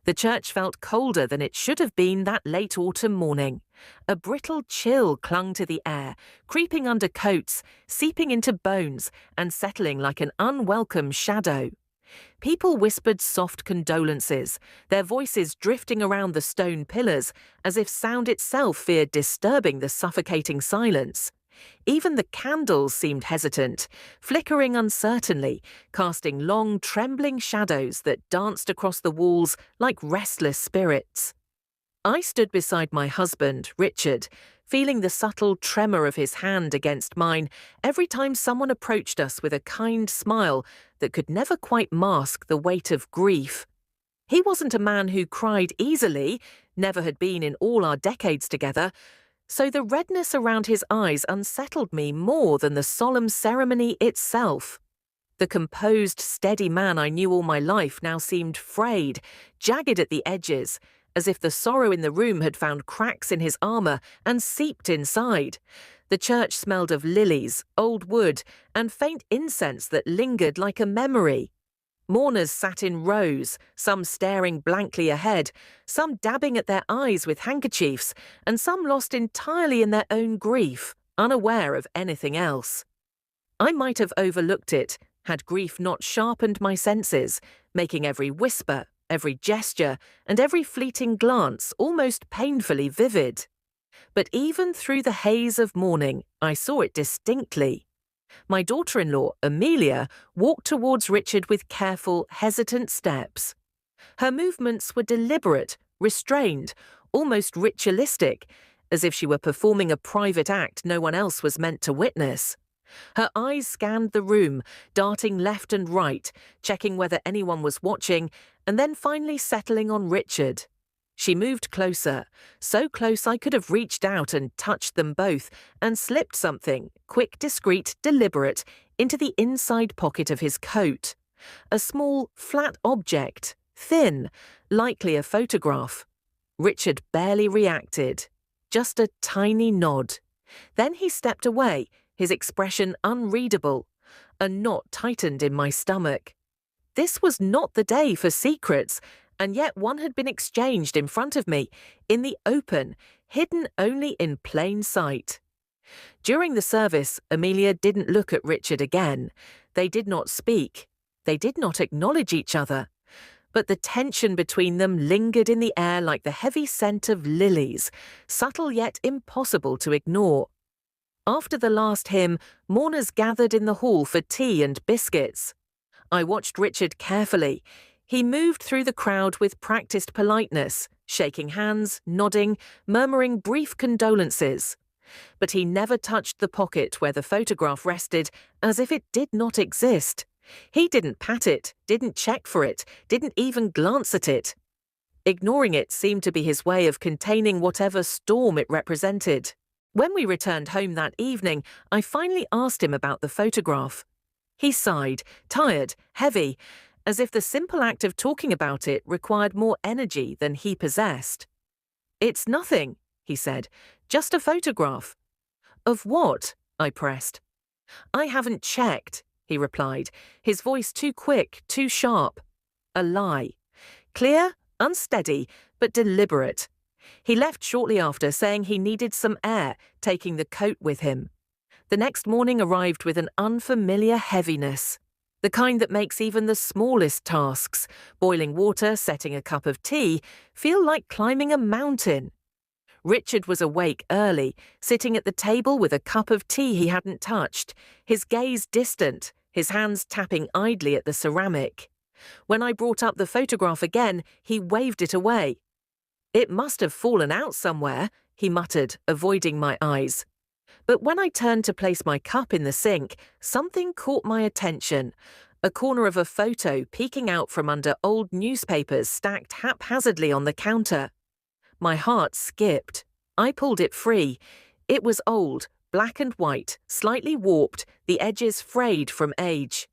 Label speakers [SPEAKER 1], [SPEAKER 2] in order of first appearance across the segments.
[SPEAKER 1] The church felt colder than it should have been that late autumn morning. A brittle chill clung to the air, creeping under coats, seeping into bones, and settling like an unwelcome shadow. People whispered soft condolences, their voices drifting around the stone pillars as if sound itself feared disturbing the suffocating silence. Even the candles seemed hesitant, flickering uncertainly, casting long, trembling shadows that danced across the walls like restless spirits. I stood beside my husband, Richard, feeling the subtle tremor of his hand against mine every time someone approached us with a kind smile that could never quite mask the weight of grief. He wasn't a man who cried easily, never had been in all our decades together, so the redness around his eyes unsettled me more than the solemn ceremony itself. The composed, steady man I knew all my life now seemed frayed, jagged at the edges, as if the sorrow in the room had found cracks in his armor and seeped inside. The church smelled of lilies, old wood, and faint incense that lingered like a memory. Mourners sat in rows, some staring blankly ahead, some dabbing at their eyes with handkerchiefs, and some lost entirely in their own grief, unaware of anything else. I might have overlooked it, had grief not sharpened my senses, making every whisper, every gesture, and every fleeting glance almost painfully vivid. But even through the haze of mourning, I saw it distinctly. My daughter-in-law, Amelia, walked towards Richard with careful, hesitant steps. Her movements were deliberate, restrained, almost ritualistic, as if she were performing a private act no one else was meant to witness. Her eyes scanned the room, darting left and right, checking whether anyone was watching, and then finally settling on Richard. She moved closer, so close I could have reached out and touched them both, and slipped something, quick, discreet, deliberate, into the inside pocket of his coat. A small, flat object, thin, likely a photograph. Richard barely reacted. Just a tiny nod. Then he stepped away, his expression unreadable. A knot tightened in my stomach. This was not the day for secrets, and yet one had been exchanged in front of me, in the open, hidden only in plain sight. During the service, Amelia didn't look at Richard again. They did not speak. They did not acknowledge each other. But the tension between them lingered in the air like the heavy scent of lilies, subtle yet impossible to ignore. After the last hymn, mourners gathered in the hall for tea and biscuits. I watched Richard carefully. He moved through the crowd with practiced politeness, shaking hands, nodding, murmuring brief condolences. But he never touched the pocket where the photograph rested, as if it did not exist. He didn't pat it, didn't check for it, didn't even glance at it. Ignoring it seemed to be his way of containing whatever storm it represented. When we returned home that evening, I finally asked him about the photograph. He sighed, tired, heavy, as if the simple act of talking about it required more energy than he possessed. "It's nothing," he said, "just a photograph." "Of what?" I pressed. "I haven't checked," he replied, his voice too quick, too sharp. A lie. Clear, unsteady, but deliberate. He left shortly after, saying he needed some air, taking the coat with him. The next morning arrived with an unfamiliar heaviness. The kind that makes even the smallest tasks, boiling water, setting a cup of tea, feel like climbing a mountain. Richard was awake early, sitting at the table with a cup of tea he hadn't touched, his gaze distant, his hands tapping idly at the ceramic. When I brought up the photograph again, he waved it away. "It must have fallen out somewhere," he muttered, avoiding my eyes. But when I turned to place my cup in the sink, something caught my attention. A corner of a photo peeking out from under old newspapers stacked haphazardly on the counter. My heart skipped. I pulled it free. It was old, black and white, slightly warped, the edges frayed from age.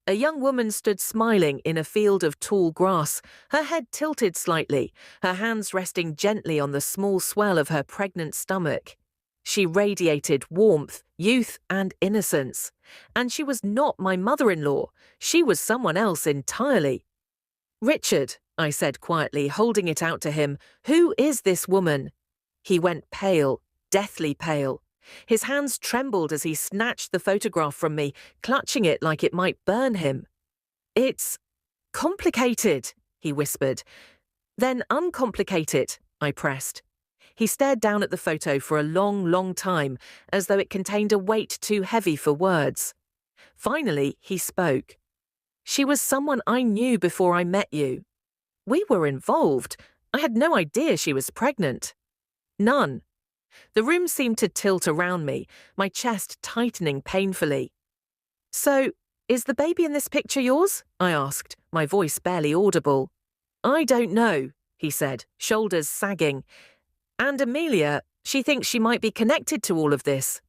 [SPEAKER 1] A young woman stood smiling in a field of tall grass, her head tilted slightly, her hands resting gently on the small swell of her pregnant stomach. She radiated warmth, youth, and innocence. And she was not my mother-in-law. She was someone else entirely. "Richard," I said quietly, holding it out to him. Who is this woman? He went pale, deathly pale. His hands trembled as he snatched the photograph from me, clutching it like it might burn him. It's complicated, he whispered. Then uncomplicate it, I pressed. He stared down at the photo for a long, long time, as though it contained a weight too heavy for words. Finally, he spoke. She was someone I knew before I met you. We were involved. I had no idea she was pregnant. None. The room seemed to tilt around me, my chest tightening painfully. So, is the baby in this picture yours? I asked, my voice barely audible. I don't know, he said, shoulders sagging. And Amelia, she thinks she might be connected to all of this.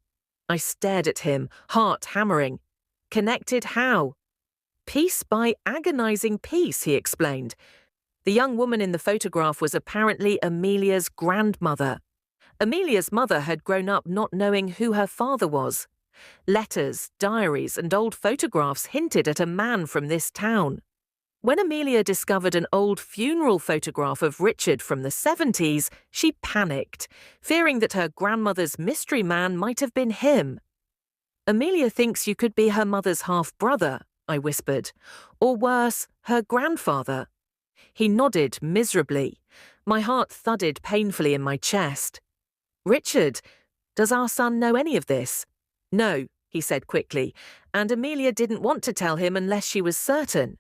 [SPEAKER 1] I stared at him, heart hammering. Connected how? Piece by agonizing piece, he explained. The young woman in the photograph was apparently Amelia's grandmother. Amelia's mother had grown up not knowing who her father was. Letters, diaries, and old photographs hinted at a man from this town. When Amelia discovered an old funeral photograph of Richard from the 70s, she panicked, fearing that her grandmother's mystery man might have been him. Amelia thinks you could be her mother's half-brother, I whispered, or worse, her grandfather. He nodded miserably. My heart thudded painfully in my chest. Richard, does our son know any of this? No, he said quickly, and Amelia didn't want to tell him unless she was certain.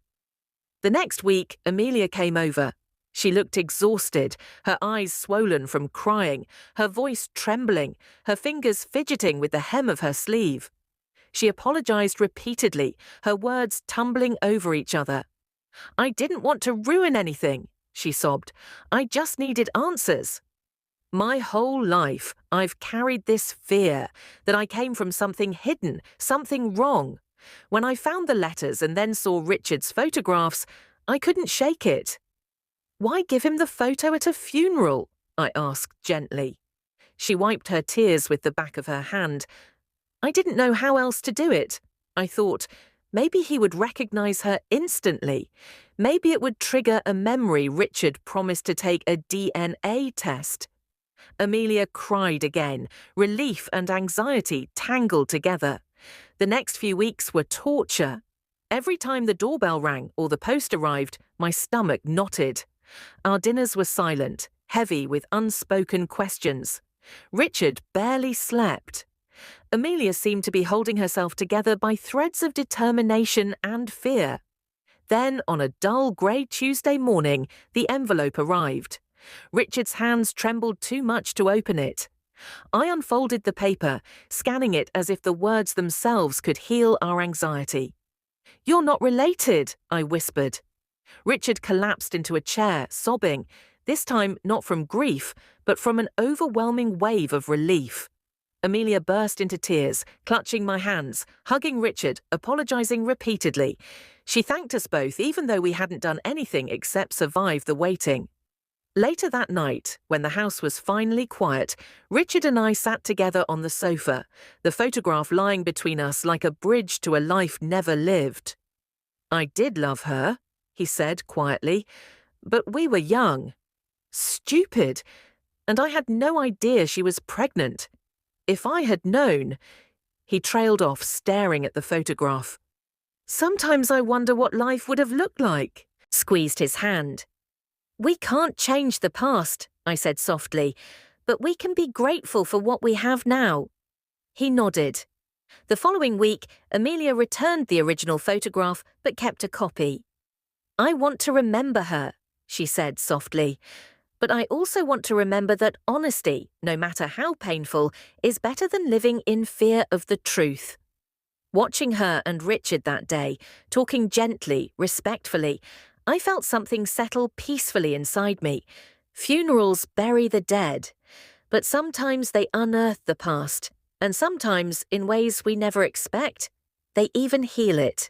[SPEAKER 1] The next week, Amelia came over. She looked exhausted, her eyes swollen from crying, her voice trembling, her fingers fidgeting with the hem of her sleeve. She apologized repeatedly, her words tumbling over each other. I didn't want to ruin anything, she sobbed. I just needed answers. My whole life, I've carried this fear that I came from something hidden, something wrong. When I found the letters and then saw Richard's photographs, I couldn't shake it. Why give him the photo at a funeral? I asked gently. She wiped her tears with the back of her hand. I didn't know how else to do it. I thought, maybe he would recognize her instantly. Maybe it would trigger a memory Richard promised to take a DNA test. Amelia cried again, relief and anxiety tangled together. The next few weeks were torture. Every time the doorbell rang or the post arrived, my stomach knotted. Our dinners were silent, heavy with unspoken questions. Richard barely slept. Amelia seemed to be holding herself together by threads of determination and fear. Then, on a dull grey Tuesday morning, the envelope arrived. Richard's hands trembled too much to open it. I unfolded the paper, scanning it as if the words themselves could heal our anxiety. You're not related, I whispered. Richard collapsed into a chair, sobbing, this time not from grief, but from an overwhelming wave of relief. Amelia burst into tears, clutching my hands, hugging Richard, apologizing repeatedly. She thanked us both, even though we hadn't done anything except survive the waiting. Later that night, when the house was finally quiet, Richard and I sat together on the sofa, the photograph lying between us like a bridge to a life never lived. I did love her, he said quietly, but we were young. Stupid, and I had no idea she was pregnant. If I had known... He trailed off, staring at the photograph. Sometimes I wonder what life would have looked like. Squeezed his hand. We can't change the past, I said softly, but we can be grateful for what we have now. He nodded. The following week, Amelia returned the original photograph but kept a copy. I want to remember her, she said softly, but I also want to remember that honesty, no matter how painful, is better than living in fear of the truth. Watching her and Richard that day, talking gently, respectfully, I felt something settle peacefully inside me. Funerals bury the dead, but sometimes they unearth the past, and sometimes, in ways we never expect, they even heal it.